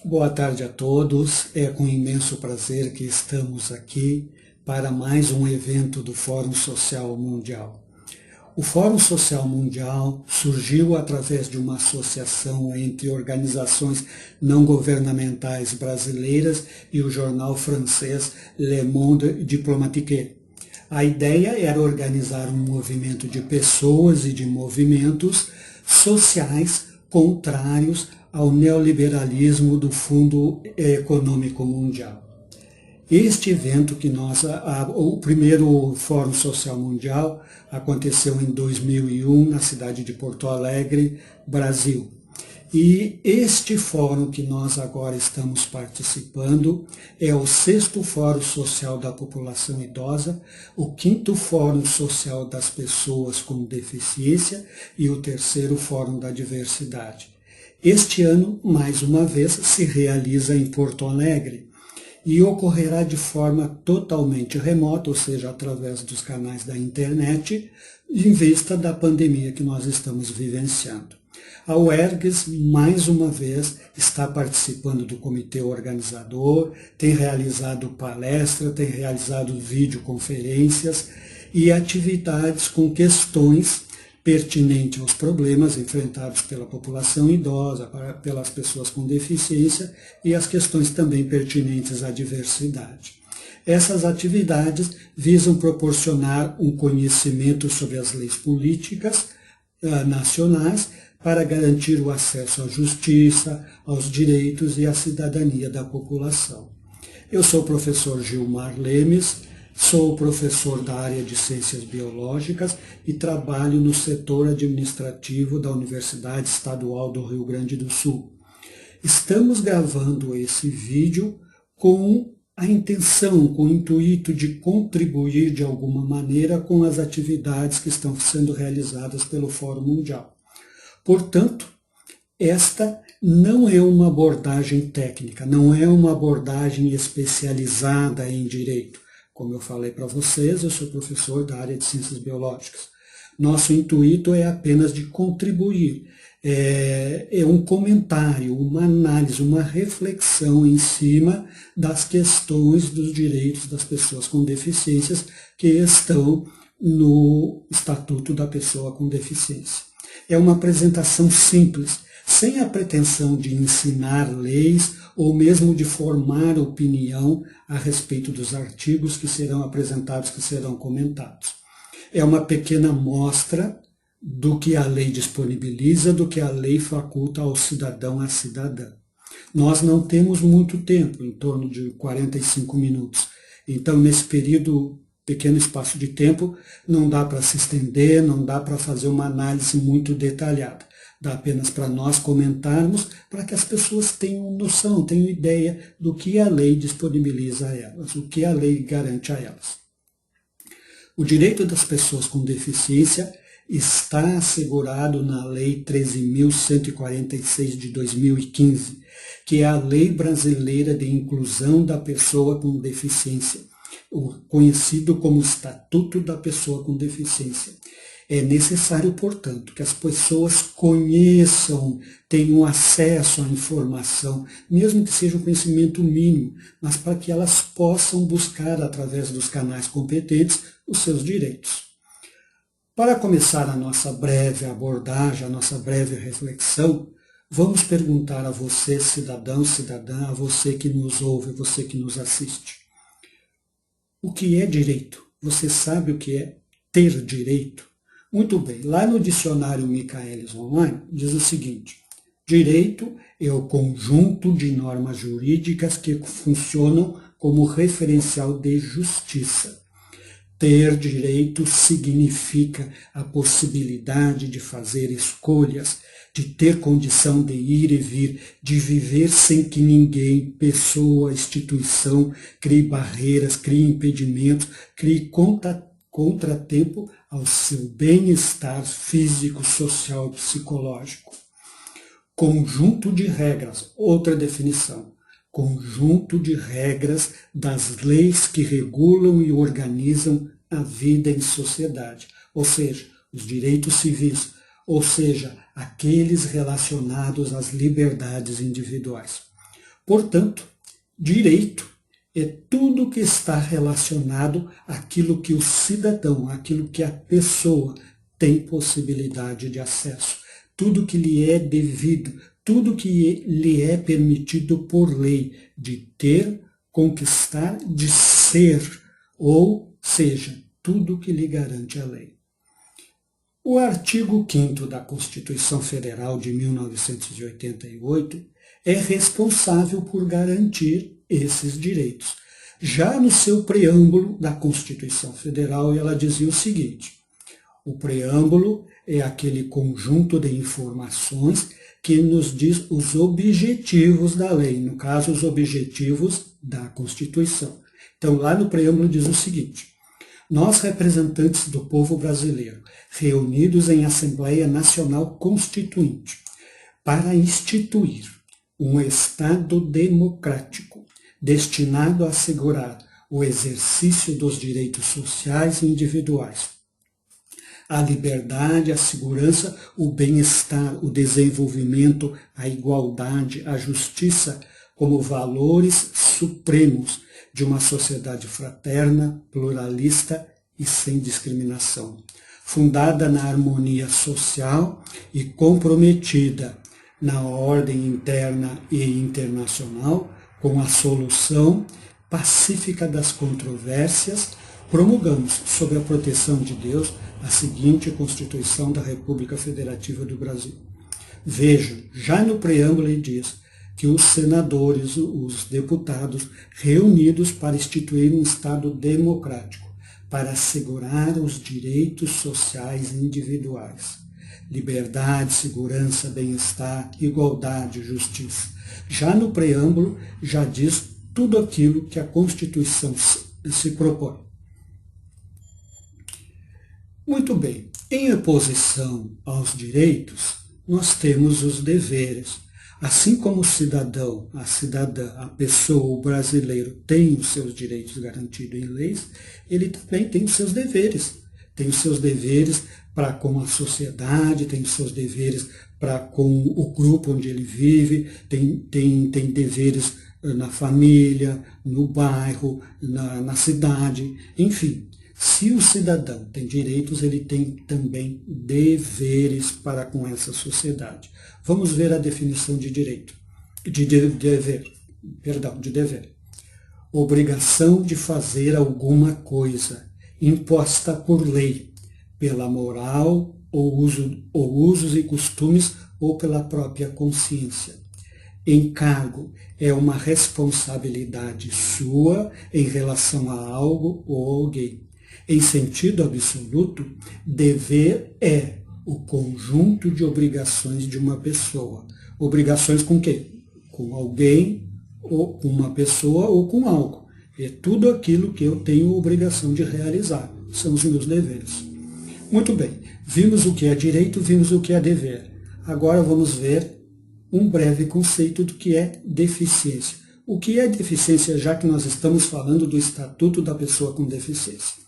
Boa tarde a todos. É com imenso prazer que estamos aqui para mais um evento do Fórum Social Mundial. O Fórum Social Mundial surgiu através de uma associação entre organizações não governamentais brasileiras e o jornal francês Le Monde Diplomatique. A ideia era organizar um movimento de pessoas e de movimentos sociais contrários ao neoliberalismo do Fundo Econômico Mundial. Este evento o primeiro Fórum Social Mundial aconteceu em 2001 na cidade de Porto Alegre, Brasil. E este fórum que nós agora estamos participando é o 6º Fórum Social da População Idosa, o 5º Fórum Social das Pessoas com Deficiência e o 3º Fórum da Diversidade. Este ano, mais uma vez, se realiza em Porto Alegre e ocorrerá de forma totalmente remota, ou seja, através dos canais da internet, em vista da pandemia que nós estamos vivenciando. A UERGS, mais uma vez, está participando do comitê organizador, tem realizado palestras, tem realizado videoconferências e atividades com questões pertinentes aos problemas enfrentados pela população idosa, pelas pessoas com deficiência e as questões também pertinentes à diversidade. Essas atividades visam proporcionar um conhecimento sobre as leis políticas nacionais para garantir o acesso à justiça, aos direitos e à cidadania da população. Eu sou o professor Gilmar Lemes, sou professor da área de Ciências Biológicas e trabalho no setor administrativo da Universidade Estadual do Rio Grande do Sul. Estamos gravando esse vídeo com a intenção, com o intuito de contribuir de alguma maneira com as atividades que estão sendo realizadas pelo Fórum Mundial. Portanto, esta não é uma abordagem técnica, não é uma abordagem especializada em direito. Como eu falei para vocês, eu sou professor da área de Ciências Biológicas. Nosso intuito é apenas de contribuir. É um comentário, uma análise, uma reflexão em cima das questões dos direitos das pessoas com deficiências que estão no Estatuto da Pessoa com Deficiência. É uma apresentação simples, sem a pretensão de ensinar leis ou mesmo de formar opinião a respeito dos artigos que serão apresentados, que serão comentados. É uma pequena amostra do que a lei disponibiliza, do que a lei faculta ao cidadão, à cidadã. Nós não temos muito tempo, em torno de 45 minutos. Então, nesse pequeno espaço de tempo, não dá para se estender, não dá para fazer uma análise muito detalhada. Dá apenas para nós comentarmos, para que as pessoas tenham noção, tenham ideia do que a lei disponibiliza a elas, o que a lei garante a elas. O direito das pessoas com deficiência está assegurado na Lei 13.146 de 2015, que é a Lei Brasileira de Inclusão da Pessoa com Deficiência, conhecido como Estatuto da Pessoa com Deficiência. É necessário, portanto, que as pessoas conheçam, tenham acesso à informação, mesmo que seja um conhecimento mínimo, mas para que elas possam buscar, através dos canais competentes, os seus direitos. Para começar a nossa breve abordagem, a nossa breve reflexão, vamos perguntar a você, cidadão, cidadã, a você que nos ouve, a você que nos assiste. O que é direito? Você sabe o que é ter direito? Muito bem, lá no dicionário Michaelis Online diz o seguinte: direito é o conjunto de normas jurídicas que funcionam como referencial de justiça. Ter direito significa a possibilidade de fazer escolhas, de ter condição de ir e vir, de viver sem que ninguém, pessoa, instituição, crie barreiras, crie impedimentos, crie contratempo ao seu bem-estar físico, social e psicológico. Conjunto de regras, outra definição. Conjunto de regras das leis que regulam e organizam a vida em sociedade, ou seja, os direitos civis, ou seja, aqueles relacionados às liberdades individuais. Portanto, direito é tudo que está relacionado àquilo que o cidadão, àquilo que a pessoa tem possibilidade de acesso, tudo que lhe é devido, tudo que lhe é permitido por lei de ter, conquistar, de ser, ou seja, tudo que lhe garante a lei. O artigo 5º da Constituição Federal de 1988 é responsável por garantir esses direitos. Já no seu preâmbulo da Constituição Federal, ela dizia o seguinte: o preâmbulo é aquele conjunto de informações que nos diz os objetivos da lei, no caso, os objetivos da Constituição. Então, lá no preâmbulo diz o seguinte: nós, representantes do povo brasileiro, reunidos em Assembleia Nacional Constituinte, para instituir um Estado democrático destinado a assegurar o exercício dos direitos sociais e individuais, a liberdade, a segurança, o bem-estar, o desenvolvimento, a igualdade, a justiça como valores supremos de uma sociedade fraterna, pluralista e sem discriminação, fundada na harmonia social e comprometida na ordem interna e internacional com a solução pacífica das controvérsias, promulgamos, sob a proteção de Deus, a seguinte Constituição da República Federativa do Brasil. Vejam, já no preâmbulo ele diz que os senadores, os deputados, reunidos para instituir um Estado democrático, para assegurar os direitos sociais individuais, liberdade, segurança, bem-estar, igualdade, justiça. Já no preâmbulo, já diz tudo aquilo que a Constituição se propõe. Muito bem, em oposição aos direitos, nós temos os deveres. Assim como o cidadão, a cidadã, a pessoa, o brasileiro tem os seus direitos garantidos em leis, ele também tem os seus deveres. Tem os seus deveres para com a sociedade, tem os seus deveres para com o grupo onde ele vive, tem deveres na família, no bairro, na cidade, enfim. Se o cidadão tem direitos, ele tem também deveres para com essa sociedade. Vamos ver a definição de direito, de dever. Obrigação de fazer alguma coisa, imposta por lei, pela moral ou usos e costumes ou pela própria consciência. Encargo é uma responsabilidade sua em relação a algo ou alguém. Em sentido absoluto, dever é o conjunto de obrigações de uma pessoa. Obrigações com quê? Com alguém, ou com uma pessoa, ou com algo. É tudo aquilo que eu tenho obrigação de realizar. São os meus deveres. Muito bem, vimos o que é direito, vimos o que é dever. Agora vamos ver um breve conceito do que é deficiência. O que é deficiência, já que nós estamos falando do Estatuto da Pessoa com Deficiência?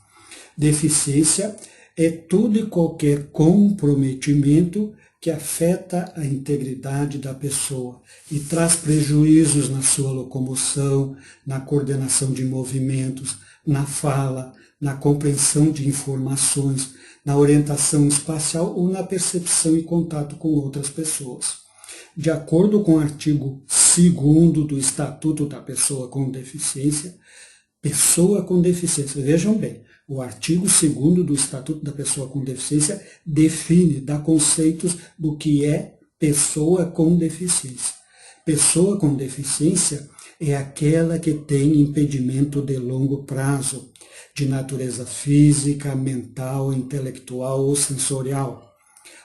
Deficiência é todo e qualquer comprometimento que afeta a integridade da pessoa e traz prejuízos na sua locomoção, na coordenação de movimentos, na fala, na compreensão de informações, na orientação espacial ou na percepção e contato com outras pessoas. De acordo com o artigo 2º do Estatuto da Pessoa com Deficiência, vejam bem, o artigo 2º do Estatuto da Pessoa com Deficiência define, dá conceitos do que é pessoa com deficiência. Pessoa com deficiência é aquela que tem impedimento de longo prazo, de natureza física, mental, intelectual ou sensorial,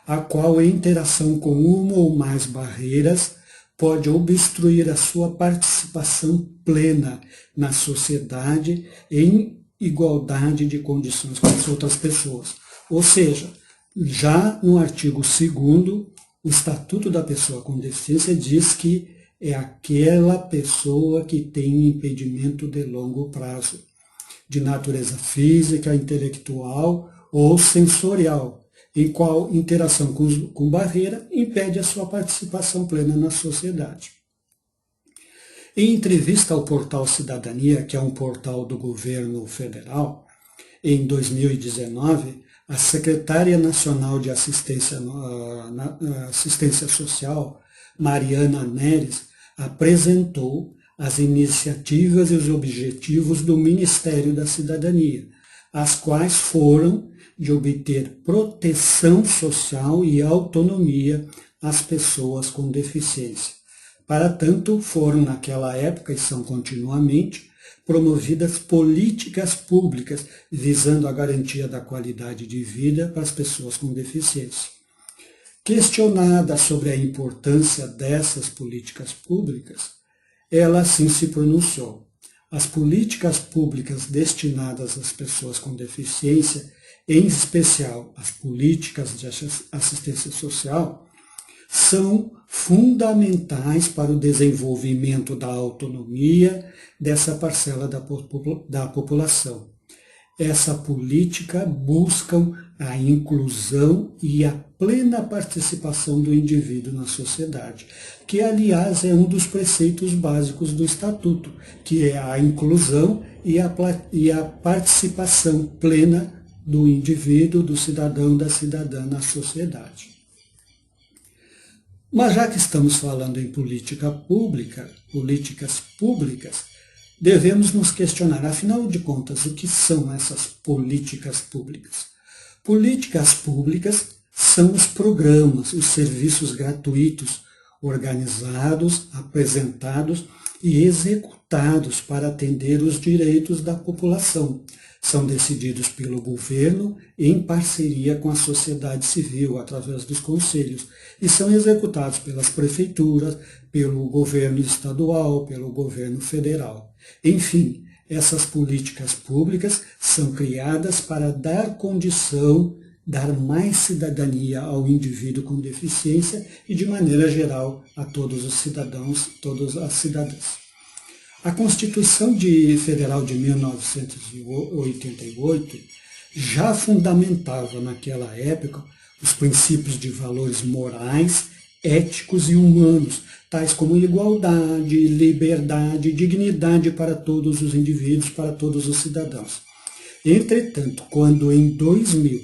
a qual a interação com uma ou mais barreiras pode obstruir a sua participação plena na sociedade em igualdade de condições com as outras pessoas. Ou seja, já no artigo 2º, o Estatuto da Pessoa com Deficiência diz que é aquela pessoa que tem impedimento de longo prazo, de natureza física, intelectual ou sensorial, em qual interação com barreira impede a sua participação plena na sociedade. Em entrevista ao portal Cidadania, que é um portal do governo federal, em 2019, a secretária nacional de Assistência Social, Mariana Neres, apresentou as iniciativas e os objetivos do Ministério da Cidadania, as quais foram de obter proteção social e autonomia às pessoas com deficiência. Para tanto, foram naquela época, e são continuamente, promovidas políticas públicas visando a garantia da qualidade de vida para as pessoas com deficiência. Questionada sobre a importância dessas políticas públicas, ela assim se pronunciou. As políticas públicas destinadas às pessoas com deficiência, em especial as políticas de assistência social, são fundamentais para o desenvolvimento da autonomia dessa parcela da população. Essa política busca a inclusão e a plena participação do indivíduo na sociedade, que, aliás, é um dos preceitos básicos do Estatuto, que é a inclusão e a participação plena do indivíduo, do cidadão, da cidadã na sociedade. Mas já que estamos falando em políticas públicas, devemos nos questionar, afinal de contas, o que são essas políticas públicas? Políticas públicas são os programas, os serviços gratuitos, organizados, apresentados e executados para atender os direitos da população. São decididos pelo governo em parceria com a sociedade civil, através dos conselhos, e são executados pelas prefeituras, pelo governo estadual, pelo governo federal. Enfim, essas políticas públicas são criadas para dar condição, dar mais cidadania ao indivíduo com deficiência e, de maneira geral, a todos os cidadãos, todas as cidadãs. A Constituição Federal de 1988 já fundamentava naquela época os princípios de valores morais, éticos e humanos, tais como igualdade, liberdade, dignidade para todos os indivíduos, para todos os cidadãos. Entretanto, quando em 2000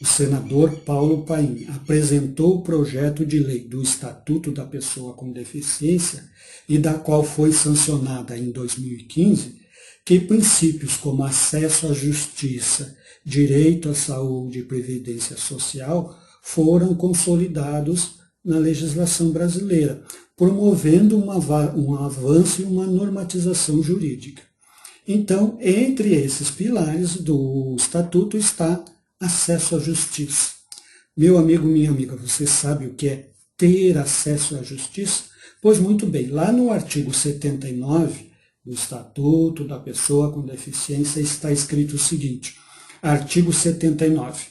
o senador Paulo Paim apresentou o projeto de lei do Estatuto da Pessoa com Deficiência, e da qual foi sancionada em 2015, que princípios como acesso à justiça, direito à saúde e previdência social foram consolidados na legislação brasileira, promovendo um avanço e uma normatização jurídica. Então, entre esses pilares do Estatuto está acesso à justiça. Meu amigo, minha amiga, você sabe o que é ter acesso à justiça? Pois muito bem, lá no artigo 79 do Estatuto da Pessoa com Deficiência está escrito o seguinte, artigo 79,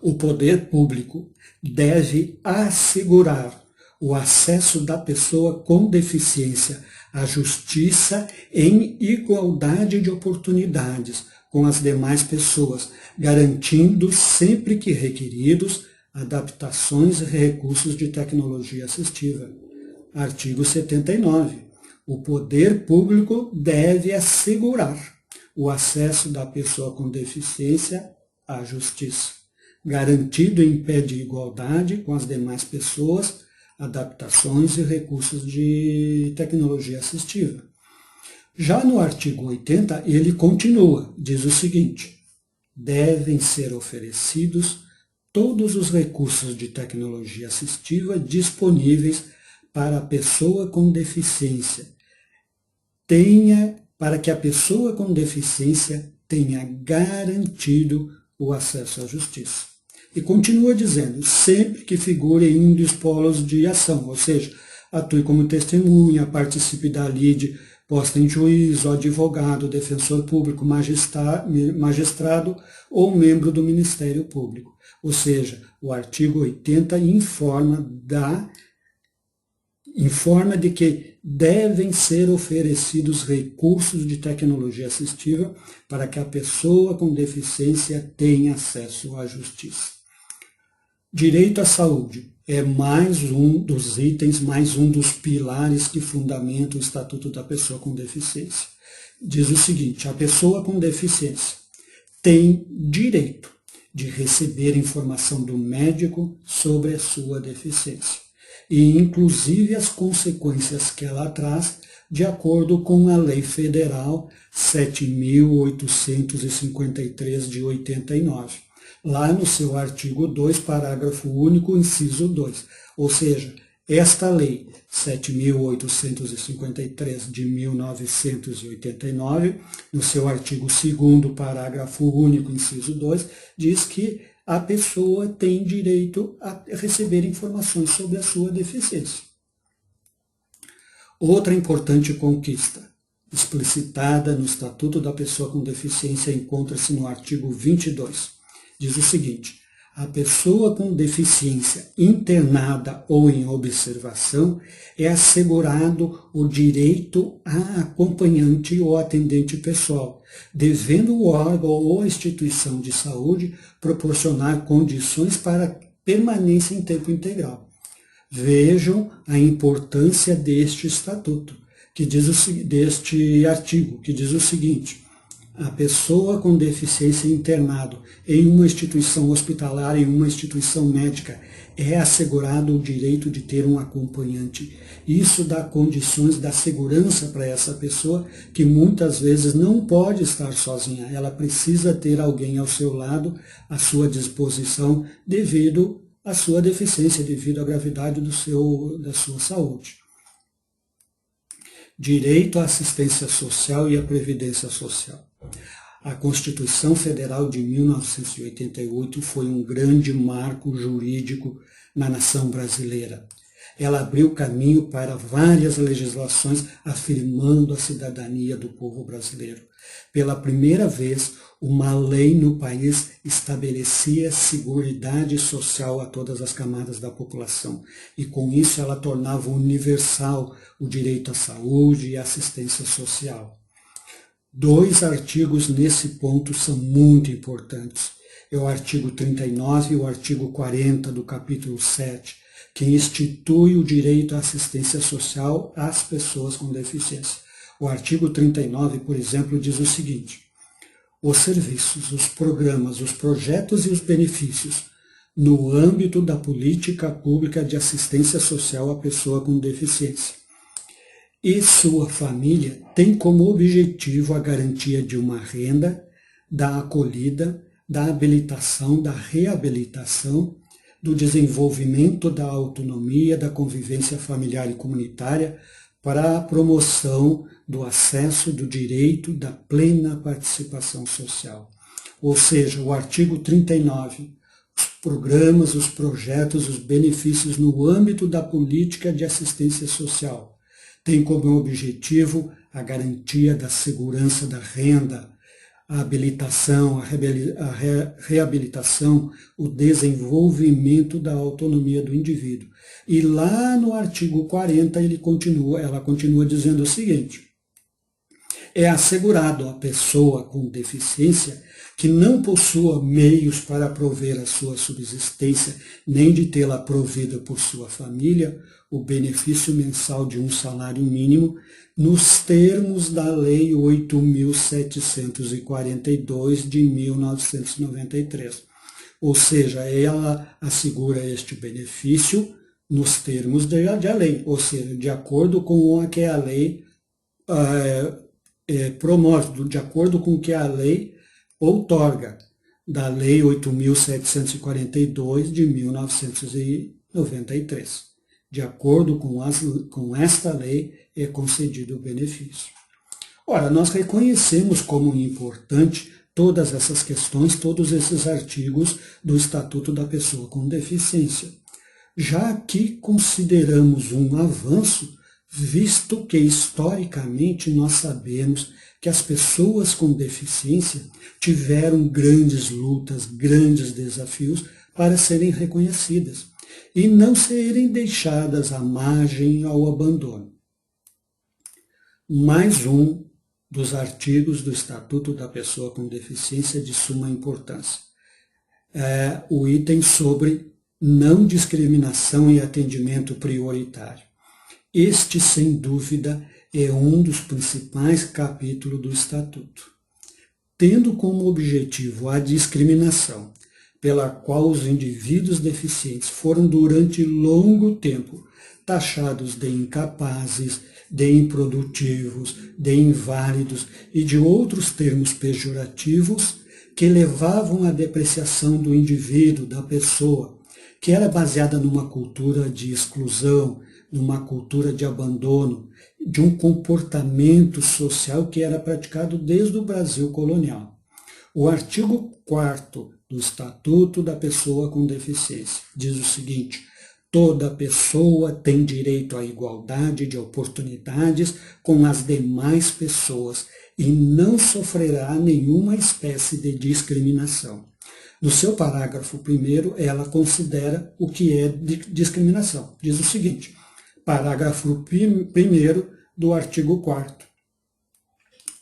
o poder público deve assegurar o acesso da pessoa com deficiência à justiça em igualdade de oportunidades com as demais pessoas, garantindo, sempre que requeridos, adaptações e recursos de tecnologia assistiva. Artigo 79. O poder público deve assegurar o acesso da pessoa com deficiência à justiça, garantido em pé de igualdade com as demais pessoas, adaptações e recursos de tecnologia assistiva. Já no artigo 80, ele continua, diz o seguinte, devem ser oferecidos todos os recursos de tecnologia assistiva disponíveis para a pessoa com deficiência, para que a pessoa com deficiência tenha garantido o acesso à justiça. E continua dizendo, sempre que figure em um dos polos de ação, ou seja, atue como testemunha, participe da lide posta em juízo, advogado, defensor público, magistrado ou membro do Ministério Público. Ou seja, o artigo 80 informa de que devem ser oferecidos recursos de tecnologia assistiva para que a pessoa com deficiência tenha acesso à justiça. Direito à saúde. é mais um dos itens, mais um dos pilares que fundamentam o Estatuto da Pessoa com Deficiência. Diz o seguinte: a pessoa com deficiência tem direito de receber informação do médico sobre a sua deficiência e inclusive as consequências que ela traz, de acordo com a Lei Federal 7.853 de 89, lá no seu artigo 2, parágrafo único, inciso 2. Ou seja, esta Lei 7.853 de 1989, no seu artigo 2º, parágrafo único, inciso 2, diz que a pessoa tem direito a receber informações sobre a sua deficiência. Outra importante conquista, explicitada no Estatuto da Pessoa com Deficiência, encontra-se no artigo 22. Diz o seguinte: a pessoa com deficiência internada ou em observação é assegurado o direito a acompanhante ou atendente pessoal, devendo o órgão ou a instituição de saúde proporcionar condições para permanência em tempo integral. Vejam a importância deste estatuto, deste artigo, que diz o seguinte: a pessoa com deficiência internado em uma instituição hospitalar, em uma instituição médica, é assegurado o direito de ter um acompanhante. Isso dá condições, dá segurança para essa pessoa, que muitas vezes não pode estar sozinha. Ela precisa ter alguém ao seu lado, à sua disposição, devido à sua deficiência, devido à gravidade da sua saúde. Direito à assistência social e à previdência social. A Constituição Federal de 1988 foi um grande marco jurídico na nação brasileira. Ela abriu caminho para várias legislações afirmando a cidadania do povo brasileiro. Pela primeira vez, uma lei no país estabelecia seguridade social a todas as camadas da população e com isso ela tornava universal o direito à saúde e à assistência social. 2 artigos nesse ponto são muito importantes. É o artigo 39 e o artigo 40 do capítulo 7, que institui o direito à assistência social às pessoas com deficiência. O artigo 39, por exemplo, diz o seguinte: os serviços, os programas, os projetos e os benefícios no âmbito da política pública de assistência social à pessoa com deficiência e sua família têm como objetivo a garantia de uma renda, da acolhida, da habilitação, da reabilitação, do desenvolvimento da autonomia, da convivência familiar e comunitária, para a promoção do acesso, do direito, da plena participação social. Ou seja, o artigo 39, os programas, os projetos, os benefícios no âmbito da política de assistência social tem como objetivo a garantia da segurança da renda, a habilitação, a reabilitação, o desenvolvimento da autonomia do indivíduo. E lá no artigo 40 ela continua dizendo o seguinte: é assegurado à pessoa com deficiência que não possua meios para prover a sua subsistência, nem de tê-la provida por sua família, o benefício mensal de um salário mínimo, nos termos da Lei 8.742 de 1993. Ou seja, ela assegura este benefício nos termos da lei, ou seja, de acordo com o que a lei promove, de acordo com o que a lei outorga, da Lei 8.742 de 1993. De acordo com esta lei, é concedido o benefício. Ora, nós reconhecemos como importante todas essas questões, todos esses artigos do Estatuto da Pessoa com Deficiência, já que consideramos um avanço, visto que historicamente nós sabemos que as pessoas com deficiência tiveram grandes lutas, grandes desafios para serem reconhecidas e não serem deixadas à margem ao abandono. Mais um dos artigos do Estatuto da Pessoa com Deficiência de suma importância. É o item sobre não discriminação e atendimento prioritário. Este, sem dúvida, é um dos principais capítulos do Estatuto. Tendo como objetivo a discriminação, pela qual os indivíduos deficientes foram durante longo tempo taxados de incapazes, de improdutivos, de inválidos e de outros termos pejorativos que levavam à depreciação do indivíduo, da pessoa, que era baseada numa cultura de exclusão, numa cultura de abandono, de um comportamento social que era praticado desde o Brasil colonial. O artigo 4º do Estatuto da Pessoa com Deficiência diz o seguinte: toda pessoa tem direito à igualdade de oportunidades com as demais pessoas e não sofrerá nenhuma espécie de discriminação. No seu parágrafo 1º, ela considera o que é discriminação. Diz o seguinte: parágrafo 1º do artigo 4º.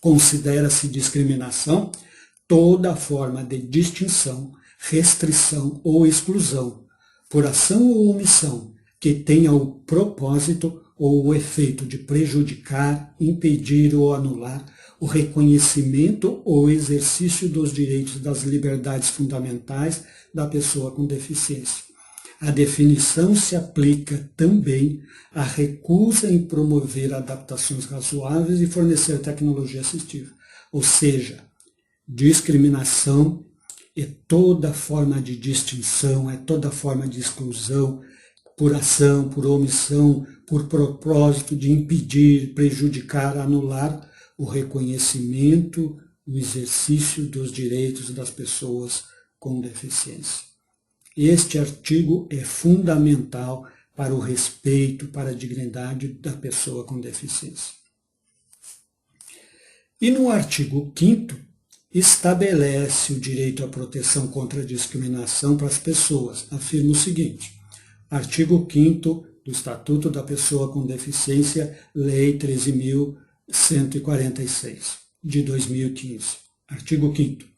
Considera-se discriminação toda forma de distinção, restrição ou exclusão, por ação ou omissão, que tenha o propósito ou o efeito de prejudicar, impedir ou anular o reconhecimento ou exercício dos direitos das liberdades fundamentais da pessoa com deficiência. A definição se aplica também à recusa em promover adaptações razoáveis e fornecer tecnologia assistiva. Ou seja, discriminação é toda forma de distinção, é toda forma de exclusão, por ação, por omissão, por propósito de impedir, prejudicar, anular o reconhecimento, o exercício dos direitos das pessoas com deficiência. Este artigo é fundamental para o respeito, para a dignidade da pessoa com deficiência. E no artigo 5º, estabelece o direito à proteção contra a discriminação para as pessoas. Afirma o seguinte: artigo 5º do Estatuto da Pessoa com Deficiência, Lei 13.146, de 2015. Artigo 5º.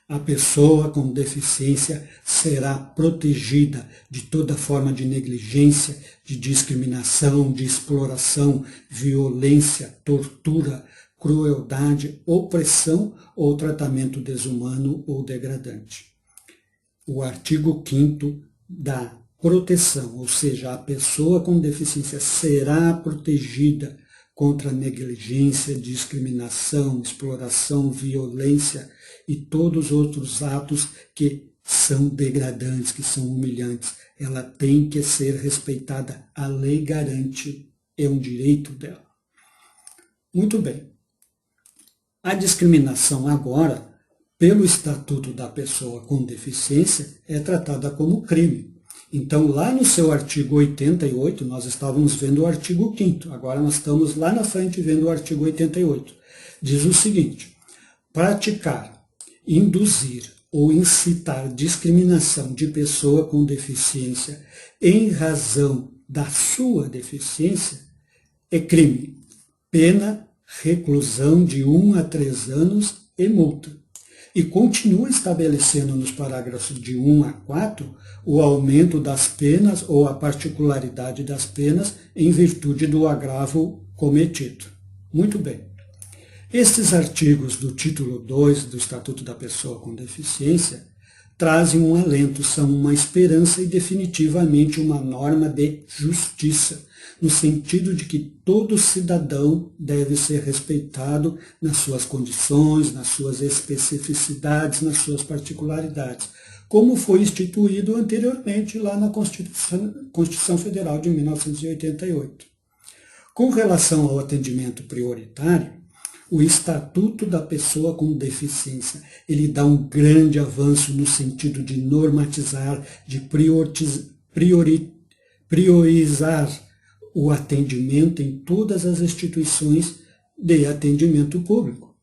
A pessoa com deficiência será protegida de toda forma de negligência, de discriminação, de exploração, violência, tortura, crueldade, opressão ou tratamento desumano ou degradante. O artigo 5º dá proteção, ou seja, a pessoa com deficiência será protegida contra negligência, discriminação, exploração, violência e todos os outros atos que são degradantes, que são humilhantes. Ela tem que ser respeitada. A lei garante, é um direito dela. Muito bem. A discriminação agora, pelo Estatuto da Pessoa com Deficiência, é tratada como crime. Então, lá no seu artigo 88, nós estávamos vendo o artigo 5º, agora nós estamos lá na frente vendo o artigo 88. Diz o seguinte: praticar, induzir ou incitar discriminação de pessoa com deficiência em razão da sua deficiência é crime. Pena, reclusão de 1 a 3 anos e multa. E continua estabelecendo nos parágrafos de 1 a 4 o aumento das penas ou a particularidade das penas em virtude do agravo cometido. Muito bem. Estes artigos do título 2 do Estatuto da Pessoa com Deficiência trazem um alento, são uma esperança e definitivamente uma norma de justiça, no sentido de que todo cidadão deve ser respeitado nas suas condições, nas suas especificidades, nas suas particularidades, como foi instituído anteriormente lá na Constituição Federal de 1988. Com relação ao atendimento prioritário, o Estatuto da Pessoa com Deficiência, ele dá um grande avanço no sentido de normatizar, de priorizar o atendimento em todas as instituições de atendimento público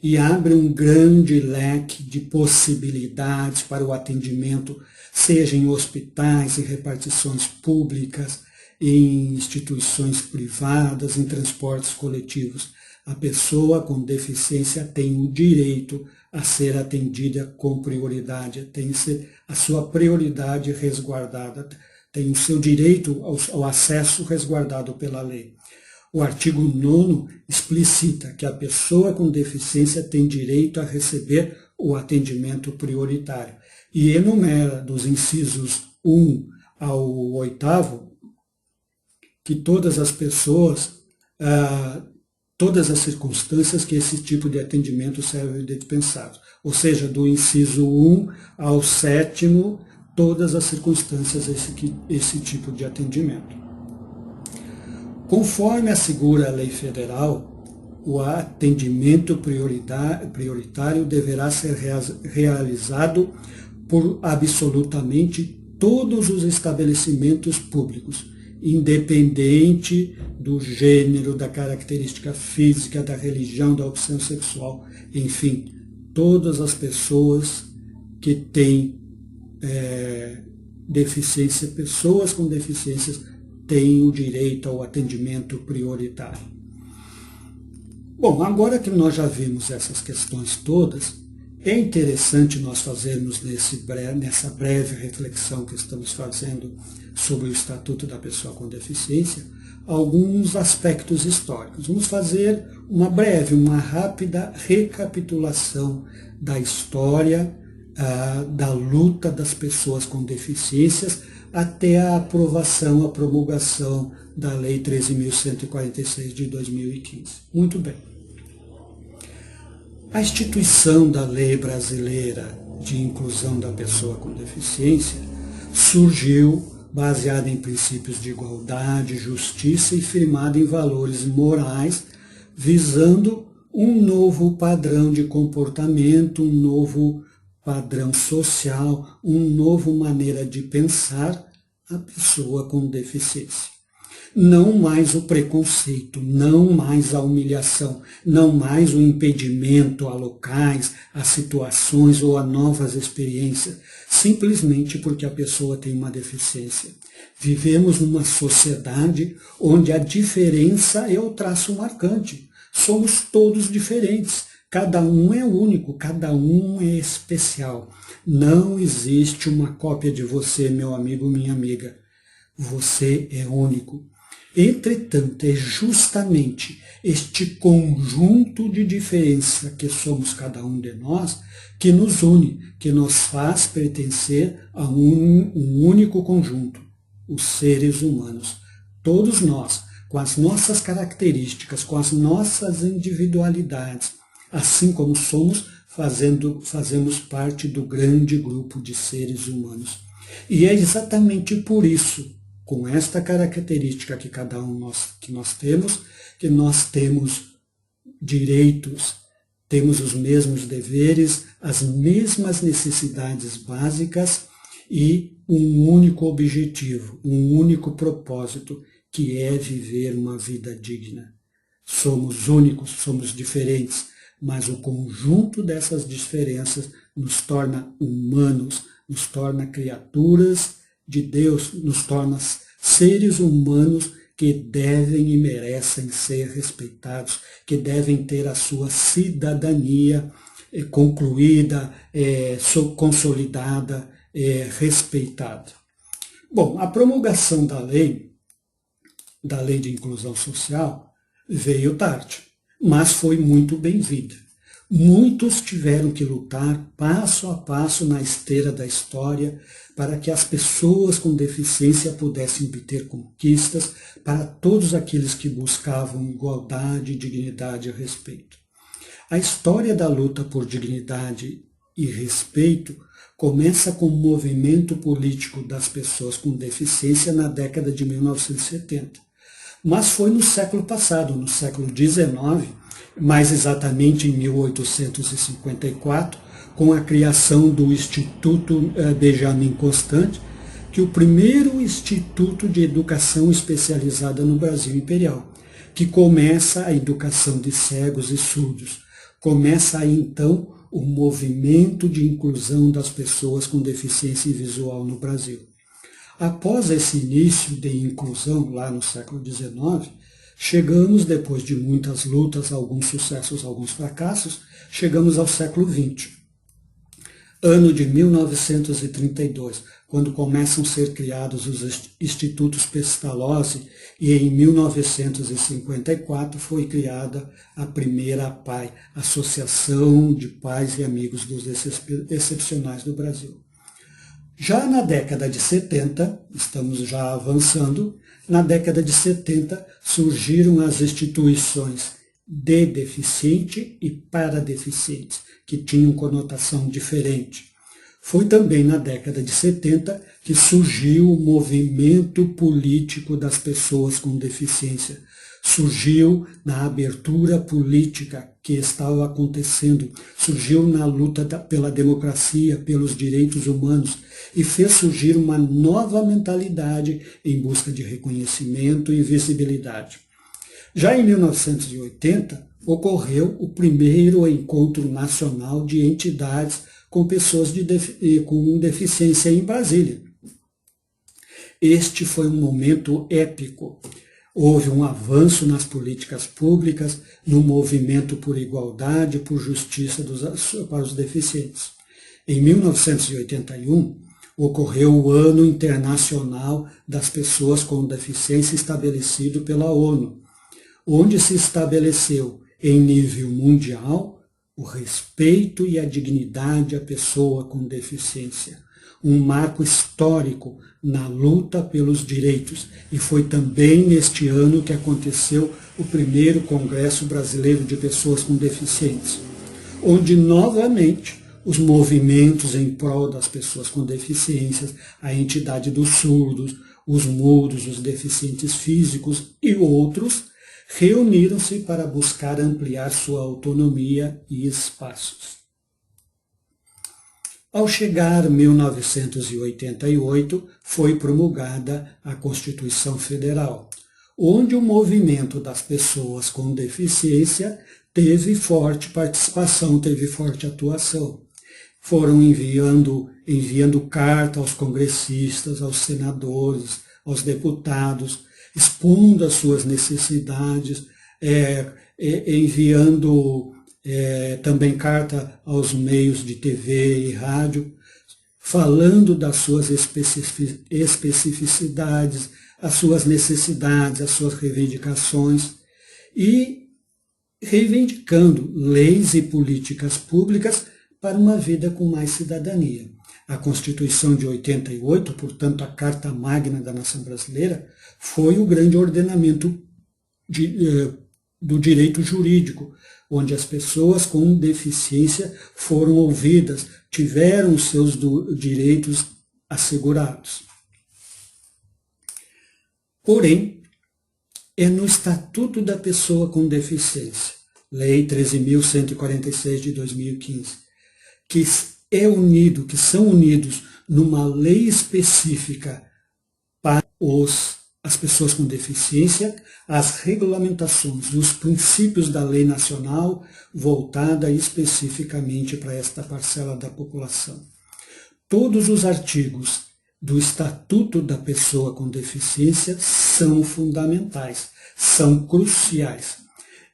e abre um grande leque de possibilidades para o atendimento, seja em hospitais, em repartições públicas, em instituições privadas, em transportes coletivos. A pessoa com deficiência tem o direito a ser atendida com prioridade, tem a sua prioridade resguardada, tem o seu direito ao acesso resguardado pela lei. O artigo 9º explicita que a pessoa com deficiência tem direito a receber o atendimento prioritário e enumera dos incisos 1 ao 8º que todas as pessoas, todas as circunstâncias que esse tipo de atendimento serve dispensado. Ou seja, do inciso 1 ao 7º, todas as circunstâncias esse tipo de atendimento. Conforme assegura a lei federal, o atendimento prioritário deverá ser realizado por absolutamente todos os estabelecimentos públicos, independente do gênero, da característica física, da religião, da opção sexual, enfim, todas as pessoas que têm deficiência, pessoas com deficiências têm o direito ao atendimento prioritário. Bom, agora que nós já vimos essas questões todas, é interessante nós fazermos nessa breve reflexão que estamos fazendo sobre o Estatuto da Pessoa com Deficiência, alguns aspectos históricos. Vamos fazer uma rápida recapitulação da história da luta das pessoas com deficiências até a aprovação, a promulgação da Lei 13.146 de 2015. Muito bem. A instituição da Lei Brasileira de Inclusão da Pessoa com Deficiência surgiu baseada em princípios de igualdade, justiça e firmada em valores morais, visando um novo padrão de comportamento, um novo padrão social, uma nova maneira de pensar a pessoa com deficiência. Não mais o preconceito, não mais a humilhação, não mais o impedimento a locais, a situações ou a novas experiências, simplesmente porque a pessoa tem uma deficiência. Vivemos numa sociedade onde a diferença é o traço marcante. Somos todos diferentes. Cada um é único, cada um é especial. Não existe uma cópia de você, meu amigo, minha amiga. Você é único. Entretanto, é justamente este conjunto de diferença que somos cada um de nós que nos une, que nos faz pertencer a um único conjunto, os seres humanos. Todos nós, com as nossas características, com as nossas individualidades, assim como somos, fazemos parte do grande grupo de seres humanos. E é exatamente por isso, com esta característica que cada um nós temos, que nós temos direitos, temos os mesmos deveres, as mesmas necessidades básicas e um único objetivo, um único propósito, que é viver uma vida digna. Somos únicos, somos diferentes, mas o conjunto dessas diferenças nos torna humanos, nos torna criaturas de Deus, nos torna seres humanos que devem e merecem ser respeitados, que devem ter a sua cidadania concluída, consolidada, respeitada. Bom, a promulgação da lei de inclusão social, veio tarde, mas foi muito bem-vinda. Muitos tiveram que lutar passo a passo na esteira da história para que as pessoas com deficiência pudessem obter conquistas para todos aqueles que buscavam igualdade, dignidade e respeito. A história da luta por dignidade e respeito começa com o movimento político das pessoas com deficiência na década de 1970. Mas foi no século passado, no século XIX, mais exatamente em 1854, com a criação do Instituto Benjamin Constant, que o primeiro instituto de educação especializada no Brasil Imperial, que começa a educação de cegos e surdos. Começa aí então o movimento de inclusão das pessoas com deficiência visual no Brasil. Após esse início de inclusão, lá no século XIX, Chegamos, depois de muitas lutas, alguns sucessos, alguns fracassos, chegamos ao século XX. Ano de 1932, quando começam a ser criados os Institutos Pestalozzi, e em 1954 foi criada a primeira APAE, Associação de Pais e Amigos dos Excepcionais do Brasil. Já na década de 70, estamos já avançando, na década de 70 surgiram as instituições de deficiente e para deficientes, que tinham conotação diferente. Foi também na década de 70 que surgiu o movimento político das pessoas com deficiência. Surgiu na abertura política que estava acontecendo, surgiu na luta pela democracia, pelos direitos humanos e fez surgir uma nova mentalidade em busca de reconhecimento e visibilidade. Já em 1980, ocorreu o primeiro encontro nacional de entidades com pessoas com deficiência em Brasília. Este foi um momento épico. Houve um avanço nas políticas públicas, no movimento por igualdade e por justiça para os deficientes. Em 1981, ocorreu o Ano Internacional das Pessoas com Deficiência estabelecido pela ONU, onde se estabeleceu, em nível mundial, o respeito e a dignidade à pessoa com deficiência. Um marco histórico na luta pelos direitos. E foi também neste ano que aconteceu o primeiro Congresso Brasileiro de Pessoas com Deficiência, onde novamente os movimentos em prol das pessoas com deficiências, a entidade dos surdos, os mudos, os deficientes físicos e outros, reuniram-se para buscar ampliar sua autonomia e espaços. Ao chegar 1988, foi promulgada a Constituição Federal, onde o movimento das pessoas com deficiência teve forte participação, teve forte atuação. Foram enviando carta aos congressistas, aos senadores, aos deputados, expondo as suas necessidades, enviando também carta aos meios de TV e rádio, falando das suas especificidades, as suas necessidades, as suas reivindicações e reivindicando leis e políticas públicas para uma vida com mais cidadania. A Constituição de 88, portanto a Carta Magna da Nação Brasileira, foi o grande ordenamento do direito jurídico, onde as pessoas com deficiência foram ouvidas, tiveram os seus direitos assegurados. Porém, é no Estatuto da Pessoa com Deficiência, Lei 13.146 de 2015, que são unidos numa lei específica para as pessoas com deficiência, as regulamentações, os princípios da lei nacional voltada especificamente para esta parcela da população. Todos os artigos do Estatuto da Pessoa com Deficiência são fundamentais, são cruciais.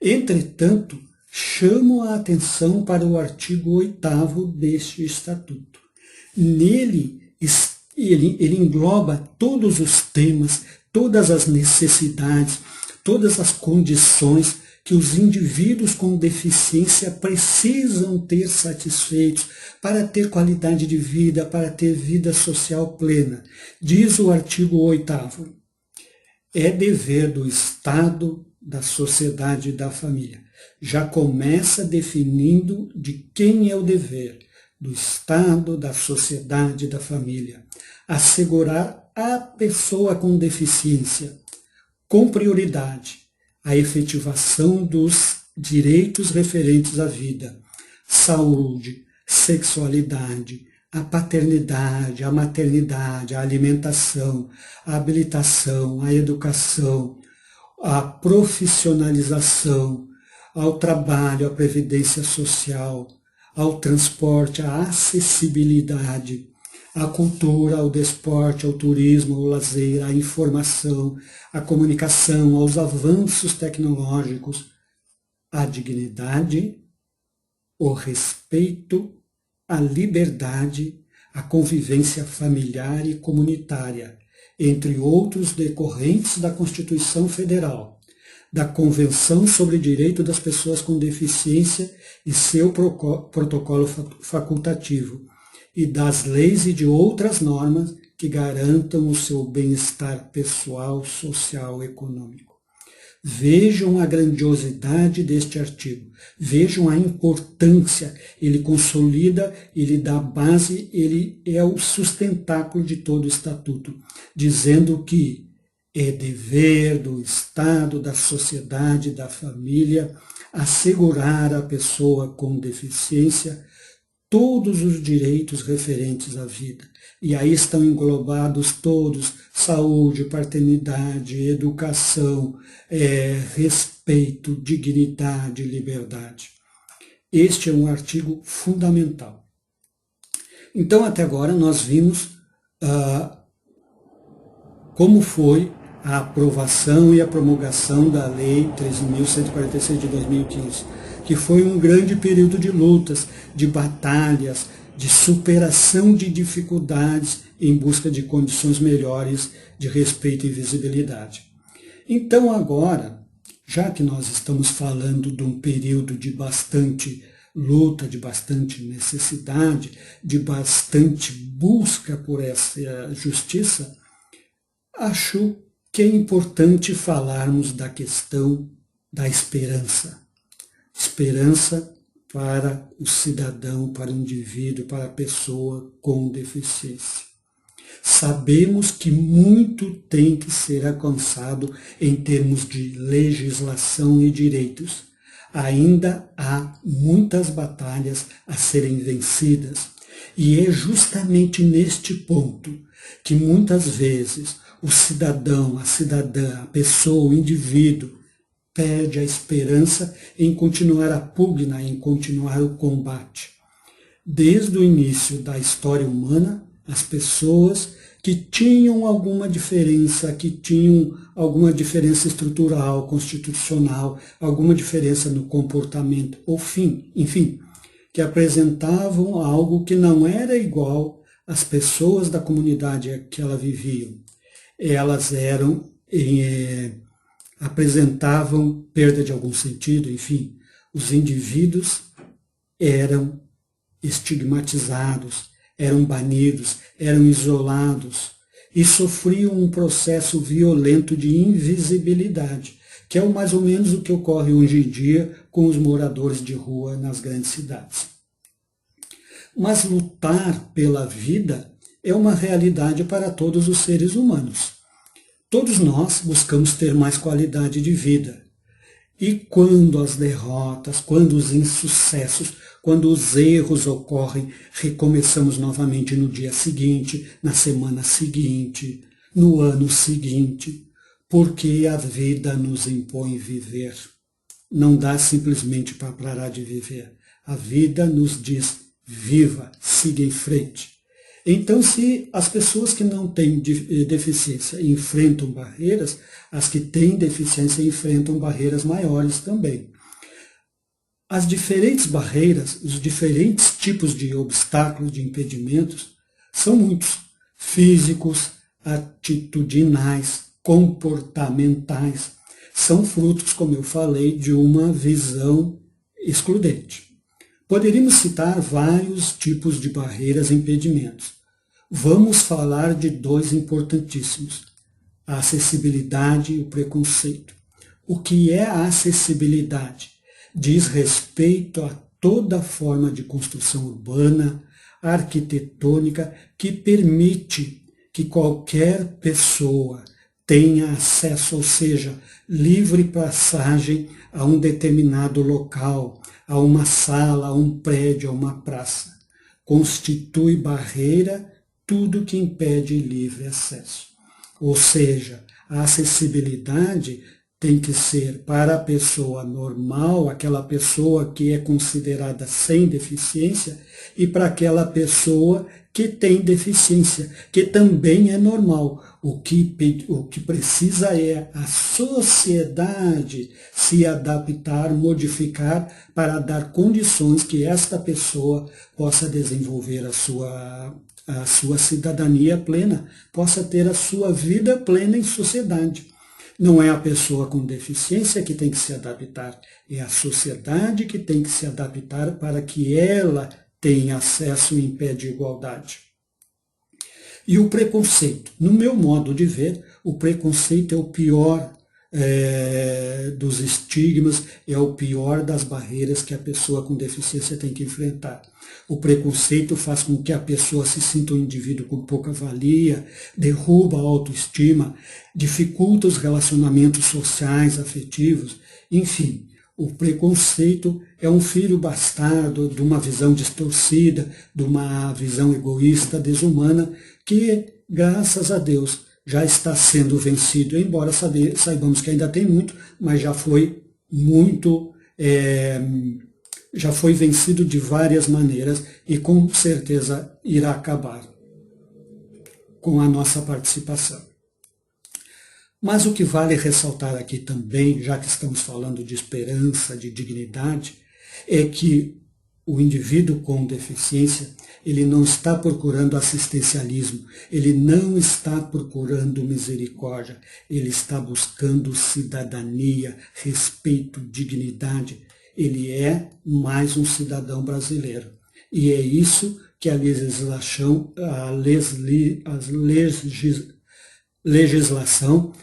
Entretanto, chamo a atenção para o artigo 8º deste Estatuto. Nele, ele engloba todos os temas, todas as necessidades, todas as condições que os indivíduos com deficiência precisam ter satisfeitos para ter qualidade de vida, para ter vida social plena. Diz o artigo 8º, é dever do Estado, da sociedade e da família. Já começa definindo de quem é o dever, do Estado, da sociedade e da família. Assegurar à pessoa com deficiência, com prioridade, a efetivação dos direitos referentes à vida, saúde, sexualidade, a paternidade, a maternidade, a alimentação, a habilitação, a educação, a profissionalização, ao trabalho, à previdência social, ao transporte, à acessibilidade, à cultura, ao desporto, ao turismo, ao lazer, à informação, à comunicação, aos avanços tecnológicos, à dignidade, o respeito, a liberdade, a convivência familiar e comunitária, entre outros decorrentes da Constituição Federal, da Convenção sobre o Direito das Pessoas com Deficiência e seu protocolo facultativo, e das leis e de outras normas que garantam o seu bem-estar pessoal, social e econômico. Vejam a grandiosidade deste artigo, vejam a importância, ele consolida, ele dá base, ele é o sustentáculo de todo o estatuto, dizendo que é dever do Estado, da sociedade, da família, assegurar à pessoa com deficiência todos os direitos referentes à vida. E aí estão englobados todos: saúde, paternidade, educação, respeito, dignidade, liberdade. Este é um artigo fundamental. Então, até agora, nós vimos como foi a aprovação e a promulgação da Lei 13.146 de 2015, que foi um grande período de lutas, de batalhas, de superação de dificuldades em busca de condições melhores de respeito e visibilidade. Então agora, já que nós estamos falando de um período de bastante luta, de bastante necessidade, de bastante busca por essa justiça, acho que é importante falarmos da questão da esperança. Esperança para o cidadão, para o indivíduo, para a pessoa com deficiência. Sabemos que muito tem que ser alcançado em termos de legislação e direitos. Ainda há muitas batalhas a serem vencidas, e é justamente neste ponto que muitas vezes o cidadão, a cidadã, a pessoa, o indivíduo, perde a esperança em continuar a pugna, em continuar o combate. Desde o início da história humana, as pessoas que tinham alguma diferença estrutural, constitucional, alguma diferença no comportamento, enfim, que apresentavam algo que não era igual às pessoas da comunidade que ela viviam. Elas apresentavam perda de algum sentido, enfim, os indivíduos eram estigmatizados, eram banidos, eram isolados e sofriam um processo violento de invisibilidade, que é mais ou menos o que ocorre hoje em dia com os moradores de rua nas grandes cidades. Mas lutar pela vida é uma realidade para todos os seres humanos. Todos nós buscamos ter mais qualidade de vida. E quando as derrotas, quando os insucessos, quando os erros ocorrem, recomeçamos novamente no dia seguinte, na semana seguinte, no ano seguinte, porque a vida nos impõe viver. Não dá simplesmente para parar de viver. A vida nos diz: viva, siga em frente. Então, se as pessoas que não têm deficiência enfrentam barreiras, as que têm deficiência enfrentam barreiras maiores também. As diferentes barreiras, os diferentes tipos de obstáculos, de impedimentos, são muitos: físicos, atitudinais, comportamentais. São frutos, como eu falei, de uma visão excludente. Poderíamos citar vários tipos de barreiras e impedimentos. Vamos falar de dois importantíssimos: a acessibilidade e o preconceito. O que é a acessibilidade? Diz respeito a toda forma de construção urbana, arquitetônica, que permite que qualquer pessoa tenha acesso, ou seja, livre passagem a um determinado local, a uma sala, a um prédio, a uma praça. Constitui barreira tudo que impede livre acesso. Ou seja, a acessibilidade tem que ser para a pessoa normal, aquela pessoa que é considerada sem deficiência, e para aquela pessoa que tem deficiência, que também é normal. O que precisa é a sociedade se adaptar, modificar, para dar condições que esta pessoa possa desenvolver a sua cidadania plena, possa ter a sua vida plena em sociedade. Não é a pessoa com deficiência que tem que se adaptar, é a sociedade que tem que se adaptar para que ela tenha acesso em pé de igualdade. E o preconceito, no meu modo de ver, o preconceito é o pior dos estigmas, é o pior das barreiras que a pessoa com deficiência tem que enfrentar. O preconceito faz com que a pessoa se sinta um indivíduo com pouca valia, derruba a autoestima, dificulta os relacionamentos sociais, afetivos, enfim. O preconceito é um filho bastardo de uma visão distorcida, de uma visão egoísta, desumana, que, graças a Deus, já está sendo vencido, embora saibamos que ainda tem muito, mas já foi já foi vencido de várias maneiras e com certeza irá acabar com a nossa participação. Mas o que vale ressaltar aqui também, já que estamos falando de esperança, de dignidade, é que o indivíduo com deficiência, ele não está procurando assistencialismo, ele não está procurando misericórdia, ele está buscando cidadania, respeito, dignidade. Ele é mais um cidadão brasileiro. E é isso que a legislação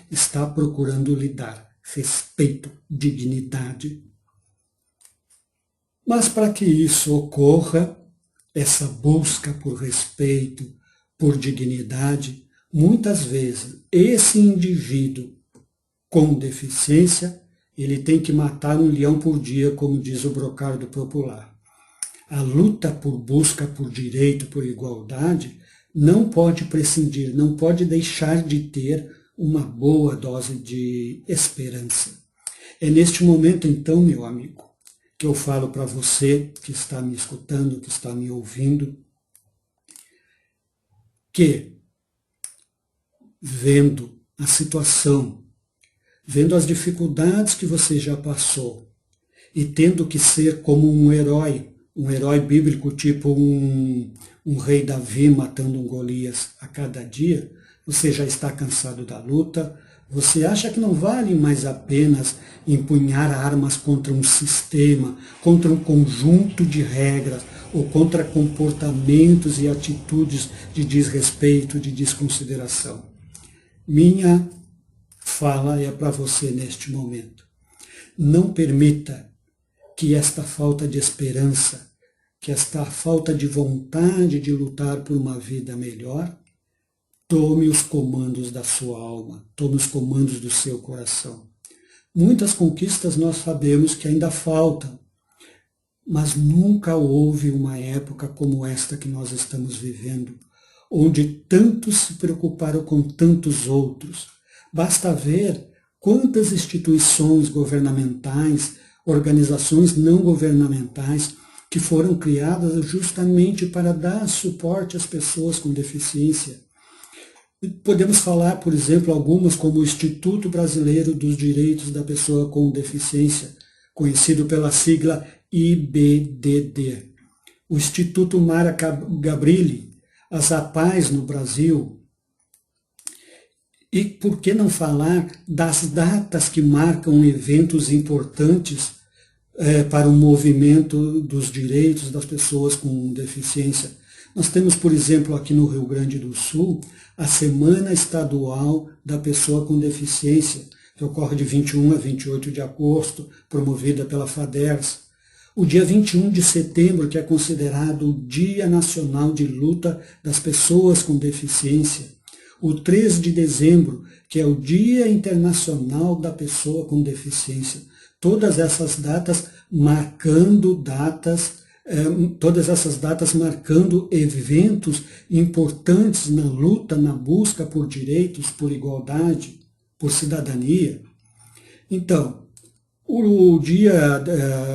está procurando lhe dar: respeito, dignidade. Mas para que isso ocorra, essa busca por respeito, por dignidade, muitas vezes esse indivíduo com deficiência, ele tem que matar um leão por dia, como diz o brocardo popular. A luta por busca por direito, por igualdade, não pode prescindir, não pode deixar de ter uma boa dose de esperança. É neste momento, então, meu amigo, que eu falo para você que está me escutando, que está me ouvindo, que vendo a situação, vendo as dificuldades que você já passou e tendo que ser como um herói bíblico, tipo um rei Davi matando um Golias a cada dia, você já está cansado da luta, você acha que não vale mais apenas empunhar armas contra um sistema, contra um conjunto de regras, ou contra comportamentos e atitudes de desrespeito, de desconsideração. Minha fala é para você neste momento. Não permita que esta falta de esperança, que esta falta de vontade de lutar por uma vida melhor, tome os comandos da sua alma, tome os comandos do seu coração. Muitas conquistas nós sabemos que ainda faltam, mas nunca houve uma época como esta que nós estamos vivendo, onde tantos se preocuparam com tantos outros. Basta ver quantas instituições governamentais, organizações não governamentais, que foram criadas justamente para dar suporte às pessoas com deficiência. Podemos falar, por exemplo, algumas como o Instituto Brasileiro dos Direitos da Pessoa com Deficiência, conhecido pela sigla IBDD. O Instituto Mara Gabrilli, as APAES no Brasil. E por que não falar das datas que marcam eventos importantes para o movimento dos direitos das pessoas com deficiência? Nós temos, por exemplo, aqui no Rio Grande do Sul, a Semana Estadual da Pessoa com Deficiência, que ocorre de 21 a 28 de agosto, promovida pela FADERS. O dia 21 de setembro, que é considerado o Dia Nacional de Luta das Pessoas com Deficiência. O 3 de dezembro, que é o Dia Internacional da Pessoa com Deficiência. Todas essas datas marcando eventos importantes na luta, na busca por direitos, por igualdade, por cidadania. Então, o Dia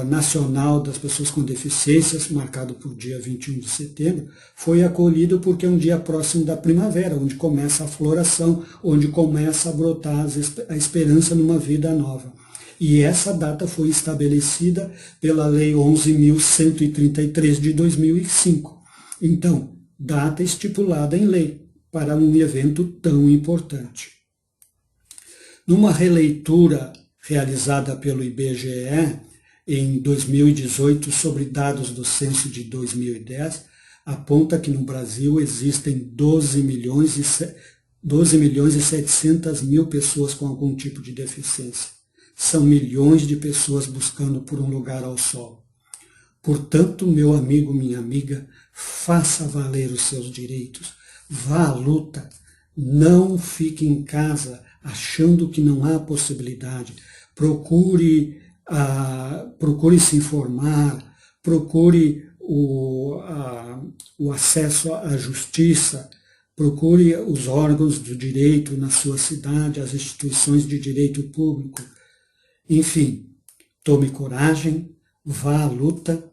Nacional das Pessoas com Deficiências, marcado por dia 21 de setembro, foi acolhido porque é um dia próximo da primavera, onde começa a floração, onde começa a brotar a esperança numa vida nova. E essa data foi estabelecida pela Lei 11.133 de 2005. Então, data estipulada em lei para um evento tão importante. Numa releitura realizada pelo IBGE em 2018 sobre dados do censo de 2010, aponta que no Brasil existem 12 milhões e 700 mil pessoas com algum tipo de deficiência. São milhões de pessoas buscando por um lugar ao sol. Portanto, meu amigo, minha amiga, faça valer os seus direitos, vá à luta, não fique em casa achando que não há possibilidade. Procure se informar, procure o acesso à justiça, procure os órgãos do direito na sua cidade, as instituições de direito público. Enfim, tome coragem, vá à luta,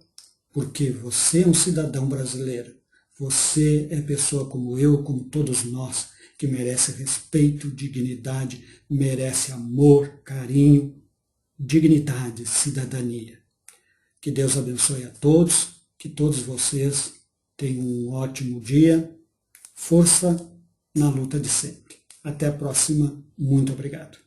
porque você é um cidadão brasileiro. Você é pessoa como eu, como todos nós, que merece respeito, dignidade, merece amor, carinho, dignidade, cidadania. Que Deus abençoe a todos, que todos vocês tenham um ótimo dia. Força na luta de sempre. Até a próxima. Muito obrigado.